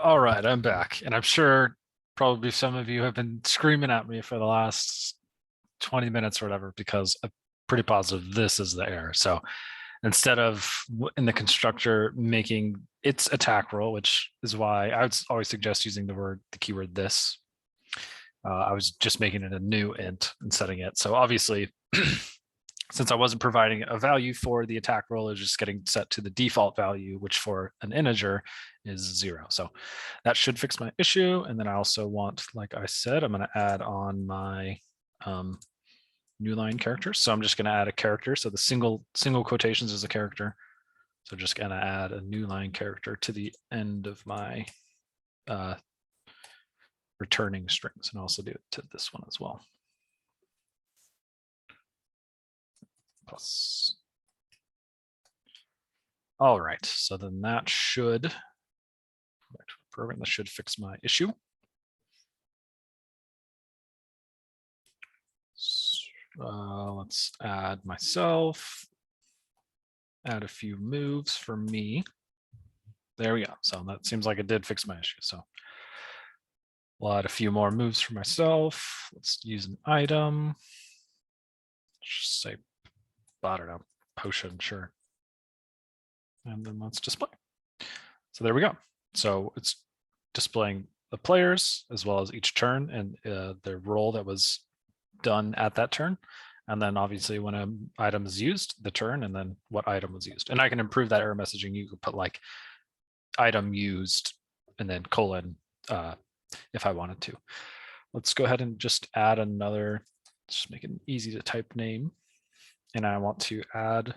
All right, I'm back. And I'm sure probably some of you have been screaming at me for the last 20 minutes or whatever, because I'm pretty positive this is the error. So instead of in the constructor making its attack roll, which is why I would always suggest using the keyword this, I was just making it a new int and setting it. So obviously, since I wasn't providing a value for the attack roll, it was just getting set to the default value, which for an integer is 0. So that should fix my issue. And then I also want, like I said, I'm going to add on my new line characters. So I'm just going to add a character. So the single quotations is a character. So just going to add a new line character to the end of my returning strings, and also do it to this one as well. Plus. All right, so then that should, program, that should fix my issue. Let's add myself, add a few moves for me. There we go. So that seems like it did fix my issue. So we'll add a few more moves for myself. Let's use an item. Just say, I don't know, potion, sure. And then let's display. So there we go. So it's displaying the players as well as each turn and the roll that was done at that turn. And then obviously when an item is used, the turn, and then what item was used. And I can improve that error messaging. You could put like item used and then colon if I wanted to. Let's go ahead and just add another, just make it an easy to type name. And I want to add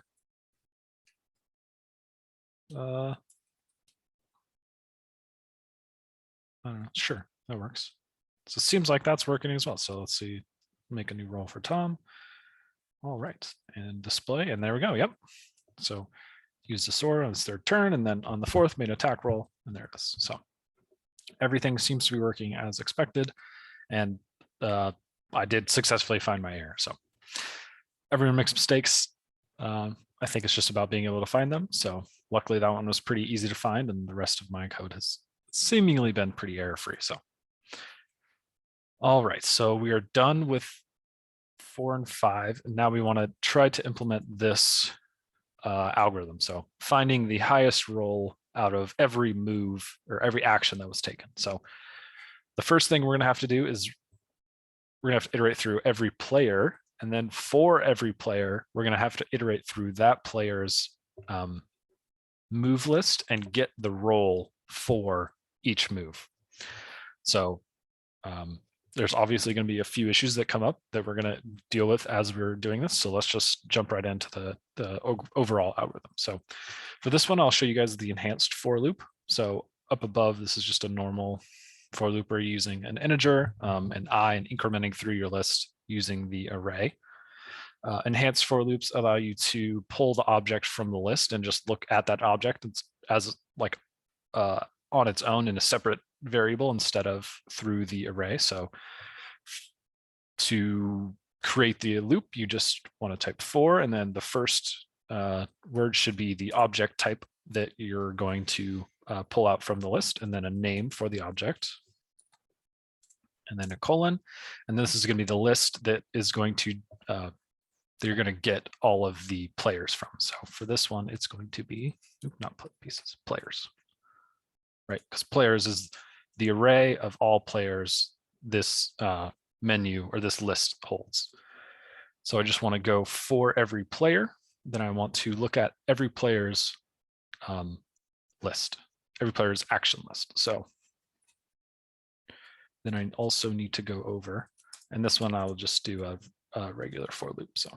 sure, that works. So it seems like that's working as well. So let's see, make a new role for Tom. All right, and display, and there we go. Yep. So use the sword on his third turn, and then on the fourth made an attack roll, and there it is. So everything seems to be working as expected, and I did successfully find my error. So everyone makes mistakes. I think it's just about being able to find them. So luckily that one was pretty easy to find, and the rest of my code has seemingly been pretty error-free. So all right, so we are done with 4 and 5. And now we want to try to implement this algorithm. So finding the highest roll out of every move or every action that was taken. So the first thing we're going to have to do is we're going to have to iterate through every player. And then for every player, we're going to have to iterate through that player's move list and get the roll for each move. So there's obviously going to be a few issues that come up that we're going to deal with as we're doing this. So let's just jump right into the overall algorithm. So for this one, I'll show you guys the enhanced for loop. So up above, this is just a normal for loop where you're using an integer, an I, and incrementing through your list using the array. Enhanced for loops allow you to pull the object from the list and just look at that object as like on its own in a separate variable instead of through the array. So to create the loop, you just want to type for, and then the first word should be the object type that you're going to pull out from the list, and then a name for the object, and then a colon. And this is going to be the list that is going to that you're going to get all of the players from. So for this one, it's going to be not pieces, players, right? Because players is the array of all players this menu or this list holds. So I just want to go for every player. Then I want to look at every player's list, every player's action list. So then I also need to go over, and this one I'll just do a regular for loop. So,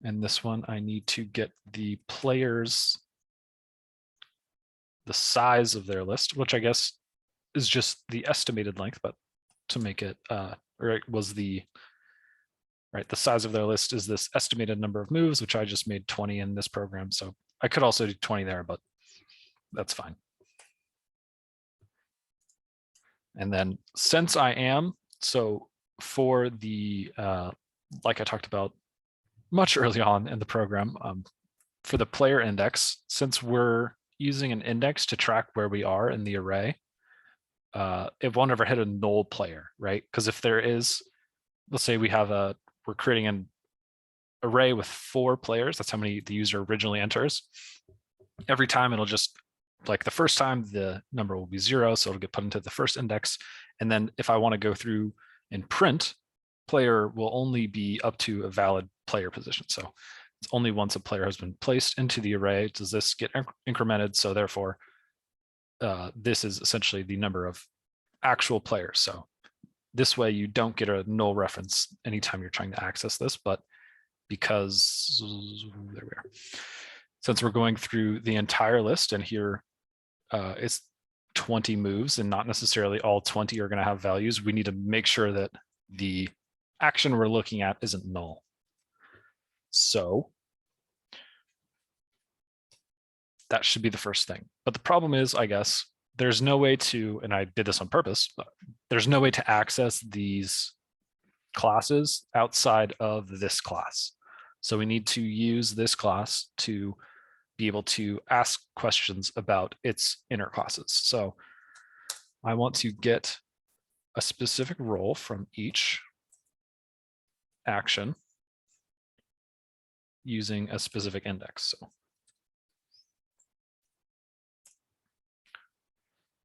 and this one I need to get the players, the size of their list, which I guess is just the estimated length, but to make it, or it was the size of their list is this estimated number of moves, which I just made 20 in this program. So I could also do 20 there, but that's fine. And then since I am, so for the, like I talked about much early on in the program, for the player index, since we're using an index to track where we are in the array, it won't ever hit a null player, right? Because if there is, let's say we're creating an array with 4 players, that's how many the user originally enters. Every time it'll just, like the first time the number will be 0, so it'll get put into the first index. And then if I want to go through and print, player will only be up to a valid player position. So it's only once a player has been placed into the array does this get incremented. So therefore, this is essentially the number of actual players. So this way you don't get a null reference anytime you're trying to access this, but because there we are. Since we're going through the entire list and here it's 20 moves and not necessarily all 20 are going to have values, we need to make sure that the action we're looking at isn't null. So that should be the first thing. But the problem is, I guess, there's no way to, and I did this on purpose, but there's no way to access these classes outside of this class. So we need to use this class to be able to ask questions about its inner classes. So I want to get a specific role from each action using a specific index.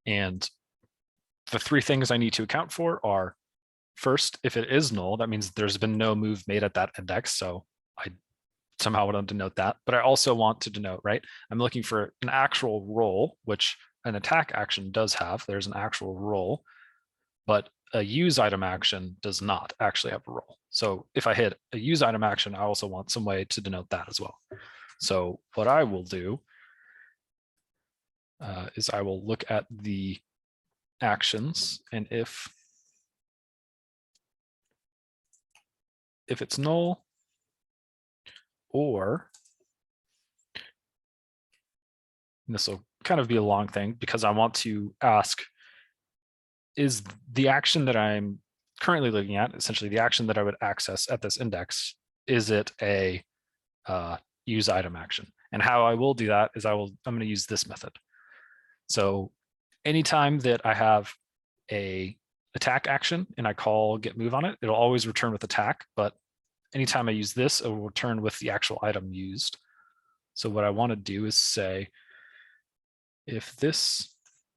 And the 3 things I need to account for are, first, if it is null, that means there's been no move made at that index. So I somehow want to denote that, but I also want to denote, right? I'm looking for an actual role, which an attack action does have. There's an actual role, but a use item action does not actually have a role. So if I hit a use item action, I also want some way to denote that as well. So what I will do is I will look at the actions, and if it's null, or this will kind of be a long thing because I want to ask, is the action that I'm currently looking at, essentially the action that I would access at this index, is it a use item action? And how I will do that is I'm going to use this method. So anytime that I have a attack action and I call get move on it, it'll always return with attack, but anytime I use this, it will return with the actual item used. So what I want to do is say, if this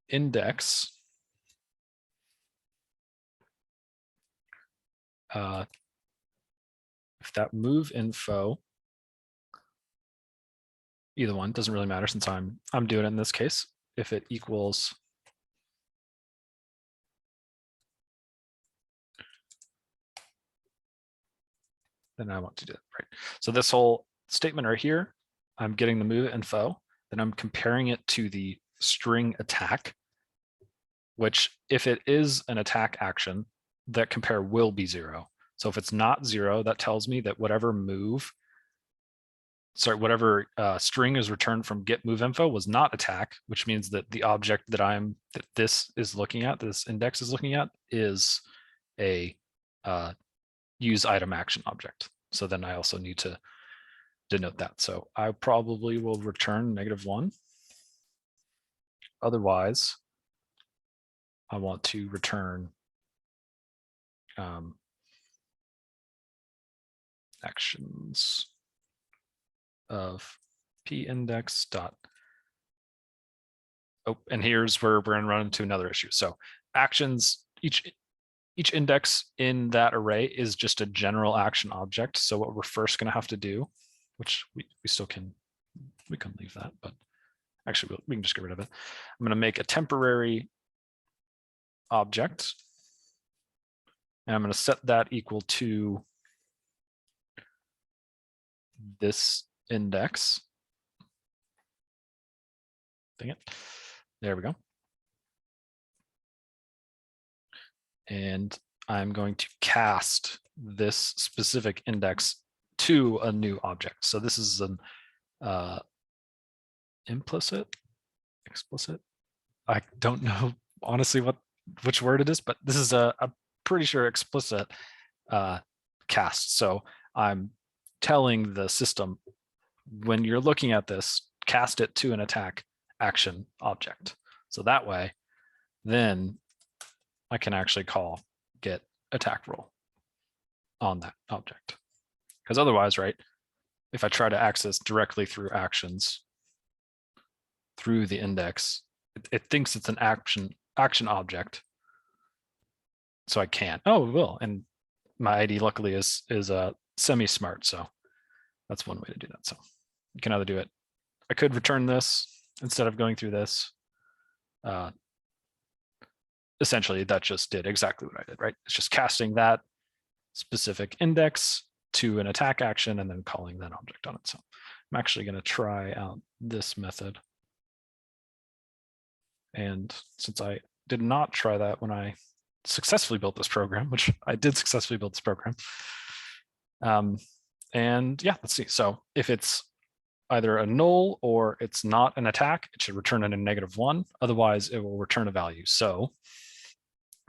index if that move info, either one, doesn't really matter since I'm doing it in this case, if it equals then I want to do it, right? So this whole statement right here, I'm getting the move info, then I'm comparing it to the string attack, which if it is an attack action, that compare will be 0. So if it's not 0, that tells me that whatever string is returned from get move info was not attack, which means that the object that this is looking at, this index is looking at, is a use item action object. So then I also need to denote that. So I probably will return -1. Otherwise, I want to return actions of p index dot. Oh, and here's where we're going to run into another issue. So actions, each index in that array is just a general action object. So what we're first going to have to do, which we still can, we can leave that, but actually we can just get rid of it. I'm going to make a temporary object, and I'm going to set that equal to this index. Dang it. There we go. And I'm going to cast this specific index to a new object. So this is an explicit. I don't know honestly which word it is, but this is a pretty sure explicit cast. So I'm telling the system, when you're looking at this, cast it to an attack action object. So that way, then I can actually call get attack roll on that object. Because otherwise, right, if I try to access directly through actions through the index, it thinks it's an action object. So I can't. Oh, it will. And my ID luckily is semi-smart. So that's one way to do that. So you can either do it. I could return this instead of going through this. Essentially, that just did exactly what I did, right? It's just casting that specific index to an attack action and then calling that object on it. So I'm actually going to try out this method. And since I did not try that when I successfully built this program, which I did successfully build this program. And yeah, let's see. So if it's either a null or it's not an attack, it should return in a -1. Otherwise, it will return a value. So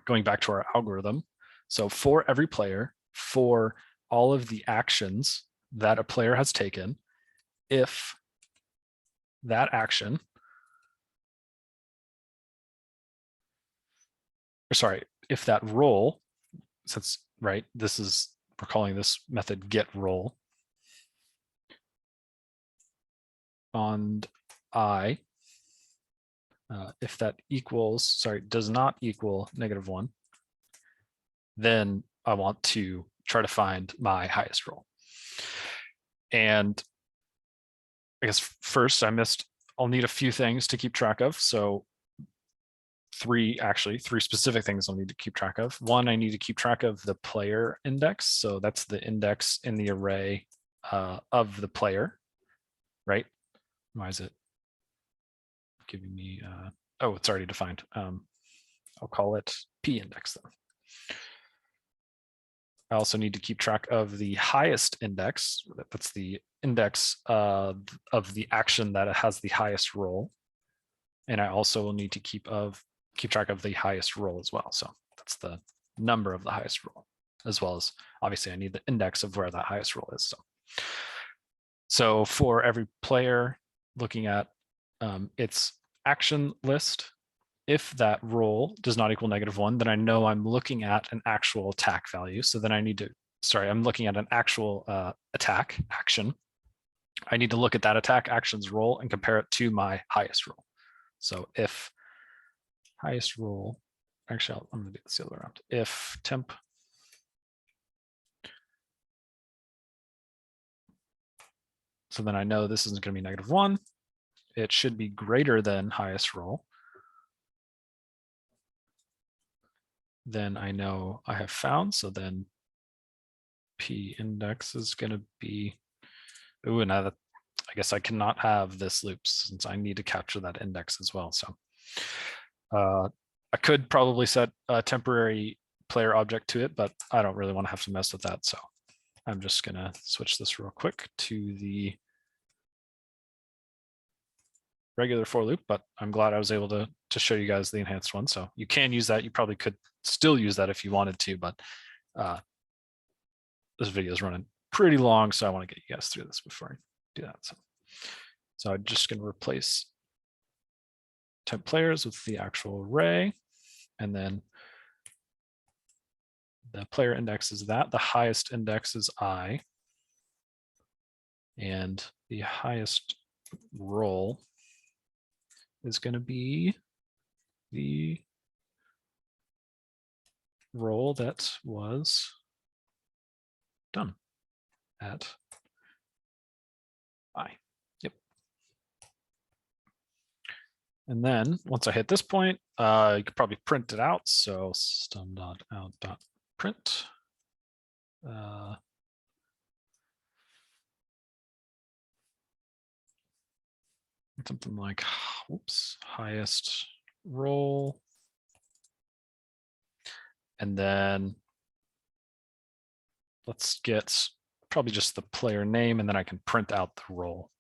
going back to our algorithm, so for every player, for all of the actions that a player has taken, if that action, sorry, if that roll, since, right, this is, we're calling this method get roll on I, if that equals, sorry, does not equal -1, then I want to try to find my highest roll. And I guess first I'll need a few things to keep track of. So three specific things I'll need to keep track of. One, I need to keep track of the player index. So that's the index in the array of the player, right? Why is it giving me, oh, it's already defined. I'll call it P index then. I also need to keep track of the highest index. That's the index of the action that has the highest roll. And I also will need to keep track of the highest roll as well. So that's the number of the highest roll, as well as obviously I need the index of where that highest roll is. So for every player, looking at its action list, if that roll does not equal -1, then I know I'm looking at an actual attack value. So then I need to, sorry, I'm looking at an actual attack action. I need to look at that attack action's roll and compare it to my highest roll. So if highest roll, actually, I'm going to do this the other way around. If temp so then I know this isn't going to be -1. It should be greater than highest roll. Then I know I have found. So then P index is going to be, ooh, now that I guess I cannot have this loop since I need to capture that index as well. So I could probably set a temporary player object to it, but I don't really want to have to mess with that. So I'm just going to switch this real quick to the regular for loop, but I'm glad I was able to show you guys the enhanced one. So you can use that. You probably could still use that if you wanted to, but this video is running pretty long, so I want to get you guys through this before I do that. So I'm just going to replace temp players with the actual array, and then the player index is that. The highest index is I, and the highest roll is going to be the roll that was done at I. Yep. And then once I hit this point, you could probably print it out. So system.out.print. Something like, whoops, highest roll. And then let's get probably just the player name, and then I can print out the roll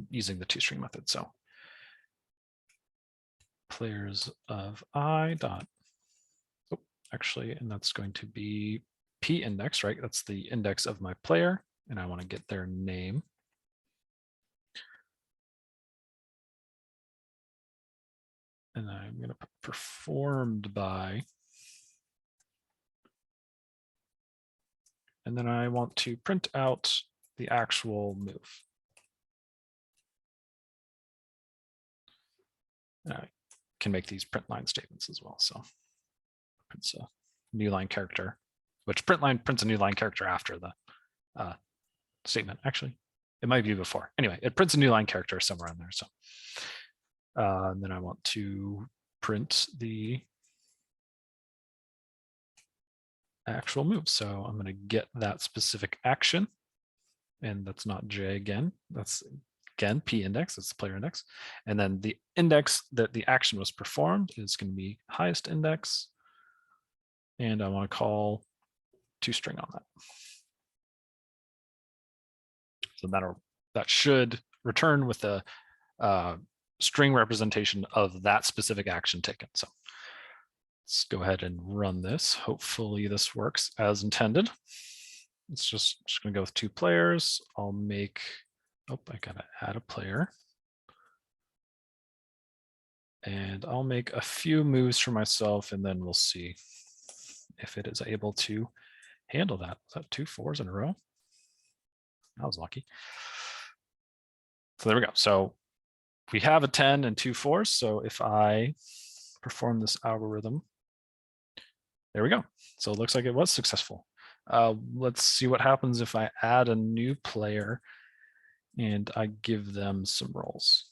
using the toString method. So players of I dot, oh, actually, and that's going to be P index, right? That's the index of my player, and I want to get their name. And I'm going to put performed by. And then I want to print out the actual move. I can make these print line statements as well. So prints a new line character, which print line prints a new line character after the statement. Actually, it might be before. Anyway, it prints a new line character somewhere in there. So and then I want to print the actual move. So I'm going to get that specific action. And that's not J again. That's again P index, it's the player index. And then the index that the action was performed is going to be highest index. And I want to call toString on that. So that should return with a string representation of that specific action taken. So let's go ahead and run this. Hopefully this works as intended. It's just going to go with 2 players. I'll make, oh, I got to add a player. And I'll make a few moves for myself, and then we'll see if it is able to handle that. Is that 2 4s in a row? That was lucky. So there we go. So we have a 10 and 2 4s. So if I perform this algorithm, there we go. So it looks like it was successful. Let's see what happens if I add a new player and I give them some roles.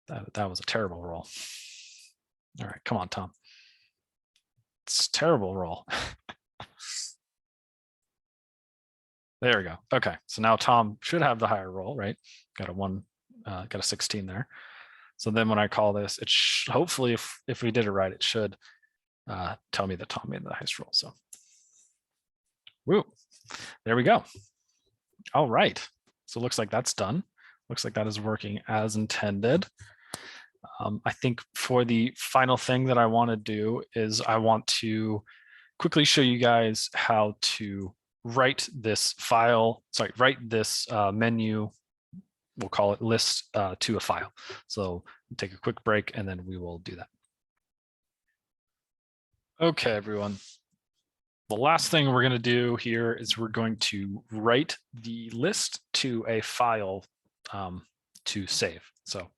That was a terrible roll. All right, come on, Tom. It's a terrible roll. There we go. Okay, so now Tom should have the higher roll, right? Got a 1, got a 16 there. So then when I call this, it hopefully, if we did it right, it should tell me that Tom made the highest roll. So, woo, there we go. All right, so it looks like that's done. Looks like that is working as intended. I think for the final thing that I want to do is I want to quickly show you guys how to write this file, write this menu, we'll call it list, to a file. So take a quick break and then we will do that. Okay, everyone. The last thing we're going to do here is we're going to write the list to a file to save. So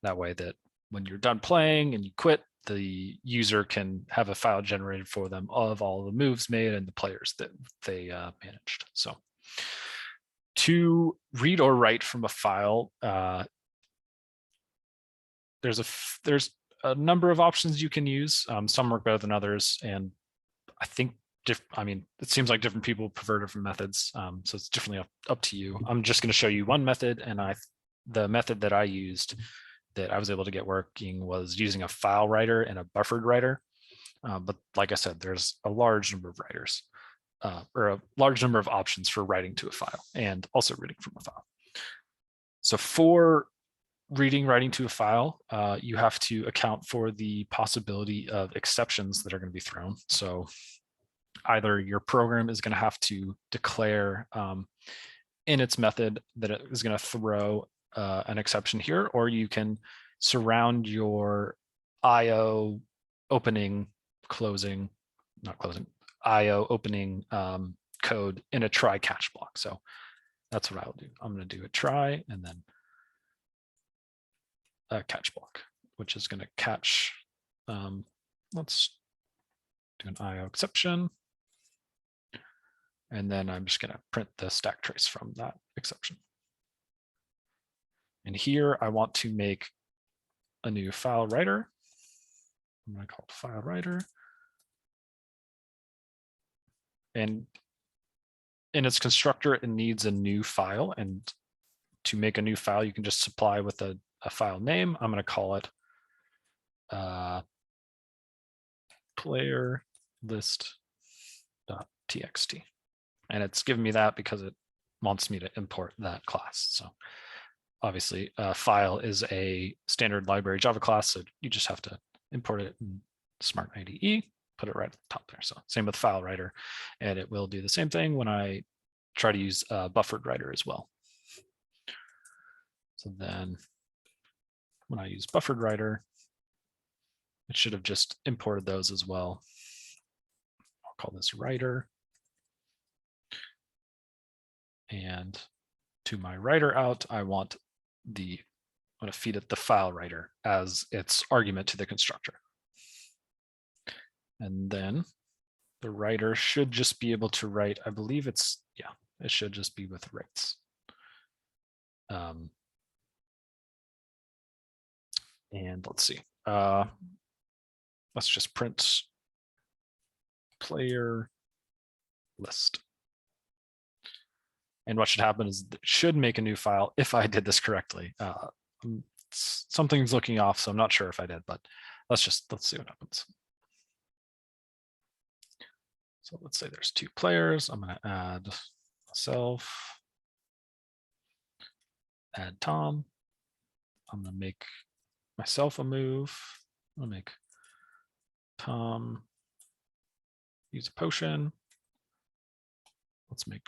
that way that when you're done playing and you quit, the user can have a file generated for them of all the moves made and the players that they managed. So to read or write from a file, there's a number of options you can use. Some work better than others, and I think it seems like different people prefer different methods. So it's definitely up to you. I'm just going to show you one method, and the method that I used that I was able to get working was using a file writer and a buffered writer. But like I said, there's a large number of writers or a large number of options for writing to a file and also reading from a file. So for writing to a file, you have to account for the possibility of exceptions that are going to be thrown. So either your program is going to have to declare in its method that it is going to throw an exception here, or you can surround your IO opening, closing, not closing, IO opening code in a try catch block. So that's what I will do. I'm going to do a try and then a catch block, which is going to catch, let's do an IO exception. And then I'm just going to print the stack trace from that exception. And here I want to make a new file writer. I'm going to call it file writer. And in its constructor, it needs a new file. And to make a new file, you can just supply with a file name. I'm going to call it player list.txt. And it's giving me that because it wants me to import that class. So obviously, file is a standard library Java class, so you just have to import it in Smart IDE, put it right at the top there. So same with file writer, and it will do the same thing when I try to use buffered writer as well. So then when I use buffered writer, it should have just imported those as well. I'll call this writer. And to my writer out, I want I'm going to feed it the file writer as its argument to the constructor. And then the writer should just be able to write, I believe it should just be with writes. And let's see, let's just print player list. And what should happen is it should make a new file if I did this correctly. Something's looking off, so I'm not sure if I did, but let's see what happens. So let's say there's 2 players. I'm going to add myself, add Tom. I'm going to make myself a move. I'm going to make Tom use a potion. Let's make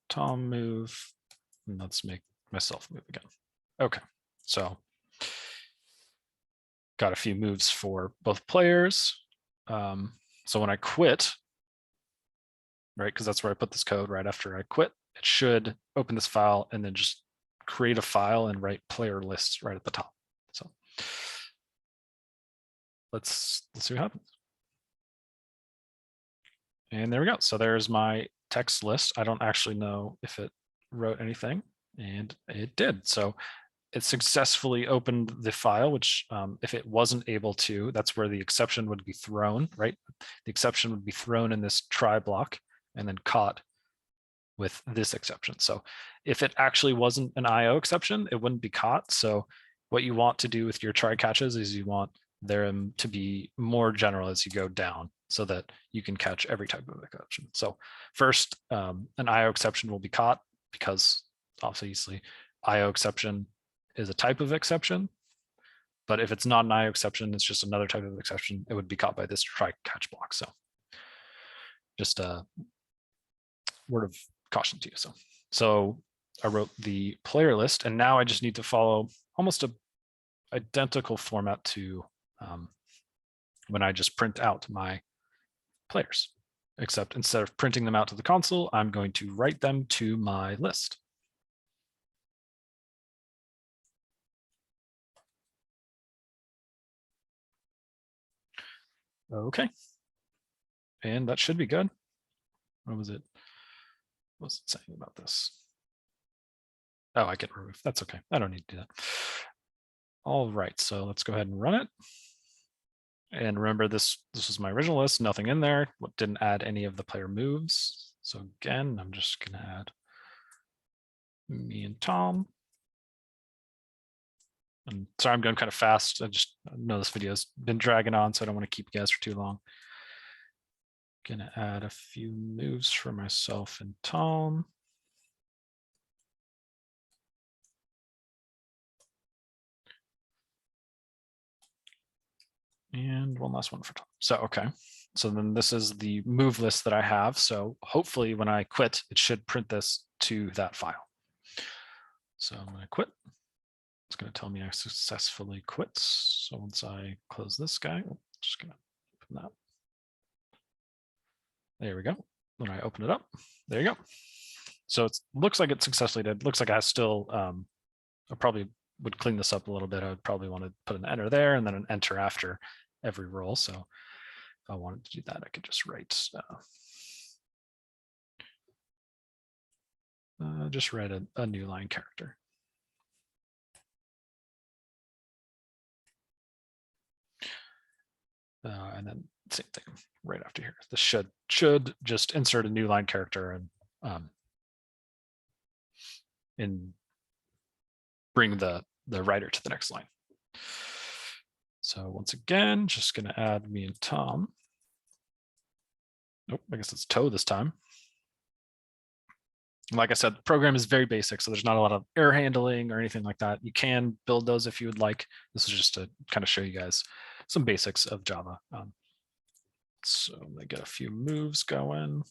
Tom move, and let's make myself move again. Okay, so got a few moves for both players. So when I quit, right, because that's where I put this code right after I quit, it should open this file and then just create a file and write player lists right at the top. So let's see what happens. And there we go. So there's my text list. I don't actually know if it wrote anything, and it did. So it successfully opened the file, which if it wasn't able to, that's where the exception would be thrown, right? The exception would be thrown in this try block and then caught with this exception. So if it actually wasn't an IO exception, it wouldn't be caught. So what you want to do with your try catches is you want them to be more general as you go down so that you can catch every type of exception. So first, an IO exception will be caught because obviously IO exception is a type of exception. But if it's not an IO exception, it's just another type of exception, it would be caught by this try catch block. So just a word of caution to you. So I wrote the player list, and now I just need to follow almost a identical format to when I just print out my players, except instead of printing them out to the console, I'm going to write them to my list. Okay. And that should be good. What was it? What's it saying about this? Oh, I get removed. That's okay. I don't need to do that. All right, so let's go ahead and run it. And remember, this was my original list, nothing in there. Didn't add any of the player moves. So again, I'm just going to add me and Tom. And sorry, I'm going kind of fast. I just know this video's been dragging on, so I don't want to keep you guys for too long. Gonna add a few moves for myself and Tom. And one last one for Tom. So, okay. So then this is the move list that I have. So hopefully when I quit, it should print this to that file. So I'm going to quit. It's going to tell me I successfully quit. So once I close this guy, I'm just going to open that. There we go. When I open it up, there you go. So it looks like it successfully did. Looks like I still, I probably would clean this up a little bit. I would probably want to put an enter there and then an enter after every roll. So if I wanted to do that, I could just write a new line character. And then same thing right after here. This should just insert a new line character and bring the writer to the next line. So once again, just going to add me and Tom. Nope, I guess it's Toe this time. Like I said, the program is very basic, so there's not a lot of error handling or anything like that. You can build those if you would like. This is just to kind of show you guys some basics of Java. So I'm gonna get a few moves going.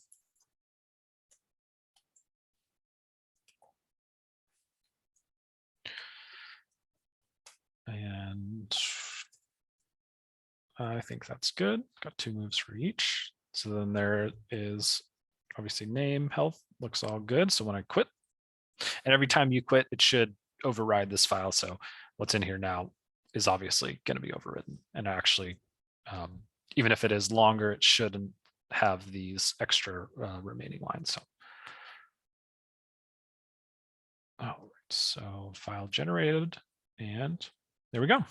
And I think that's good. Got 2 moves for each. So then there is obviously name, health, looks all good. So when I quit, and every time you quit, it should override this file. So what's in here now is obviously going to be overridden. And actually, even if it is longer, it shouldn't have these extra remaining lines. So, all right, so file generated, and there we go.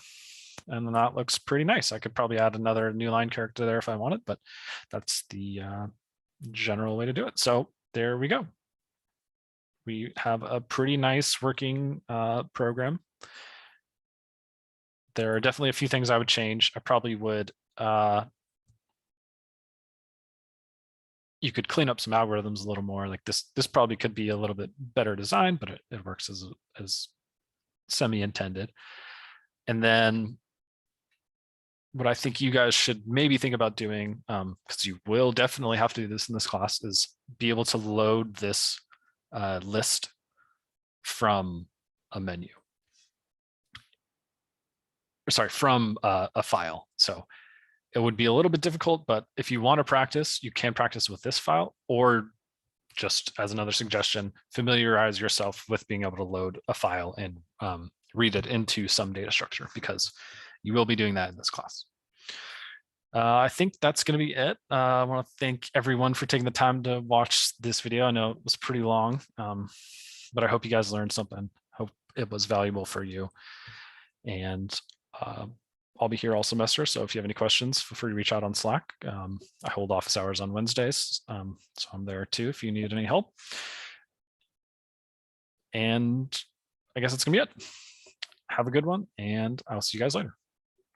And then that looks pretty nice. I could probably add another new line character there if I wanted, but that's the general way to do it. So there we go. We have a pretty nice working program. There are definitely a few things I would change. I probably would, you could clean up some algorithms a little more. Like this probably could be a little bit better designed, but it works as semi-intended. And then what I think you guys should maybe think about doing, because you will definitely have to do this in this class, is be able to load this list from a menu. Sorry, from a file. So it would be a little bit difficult, but if you want to practice, you can practice with this file, or just as another suggestion, familiarize yourself with being able to load a file and read it into some data structure, because you will be doing that in this class. I think that's going to be it. I want to thank everyone for taking the time to watch this video. I know it was pretty long, but I hope you guys learned something. Hope it was valuable for you. And I'll be here all semester, so if you have any questions, feel free to reach out on Slack. I hold office hours on Wednesdays, so I'm there too if you need any help. And I guess that's gonna be it. Have a good one, and I'll see you guys later.